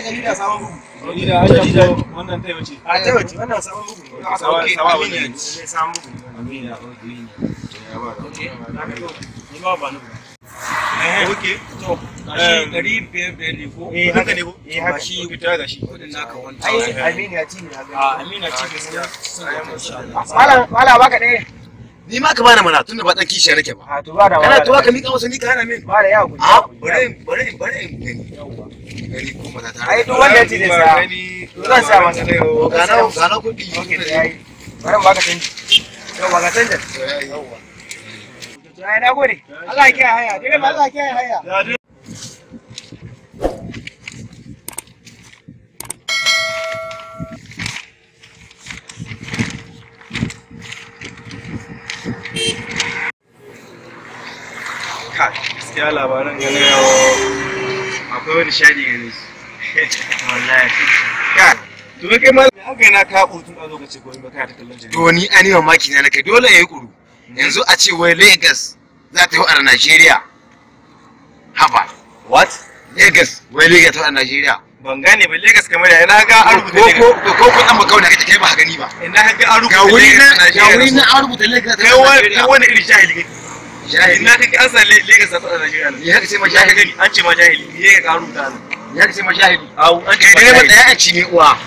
jarida sabon bugu. Jarida wannan ta wace? A ta wace wannan sabon bugu. Sawa wani ne sabon bugu. Amina, okay. Okay. Ni ba ba nuku. Okay. To, gashi 500 ne ko? Haka ne ko? Haka shi fita ga shi. Kudin naka wanta. Ai Amina ci ne haka. Amina ci gaskiya. Mala baka ɗaya. Ni ma ka bani mana tunda ba dan kishiyar nake ba. A to ba da wala. Kana tuwa ka mika masa ni ka hana min. Ba da ya guji. A bari gani. Gani ko mata ta. Ai duk wanda ya ci da sa. Zan sa masa. Gana kudi. Okay, yayi. Bari mu baka canji. Yau baka canji. Yauwa. To ai na gode. Allah ya kiyaye haya. Dai Allah ya kiyaye haya. Gaskiya labaran gane yau akwai wani shaɗi gane shi. Wallahi. To kai ma haka yana ka tun a lokaci ko in baka ta kallon jami'a. To ni an yi mamaki na kai dole yayi kuru. Yanzu a ce wai Lagos za ta yi a Najeriya. Haba. What? Lagos, wai Lagos ta a Najeriya. Ban gane ba Lagos kamar ya na ga an rubuta Lagos. Ko dan baka wanda kake kai ba gani ba. Ina ga an rubuta Lagos. Ga wuri na an rubuta Lagos ta Najeriya. Kai wani irin jahili kake? Jahili. Ina kake an san Lagos ta Najeriya. Ya kace ma jahili. An ce ma jahili. Ne ka rubuta. Ya kace ma jahili. Au, an ce Kai ma dai ba jahili. da ya ci ne uwa.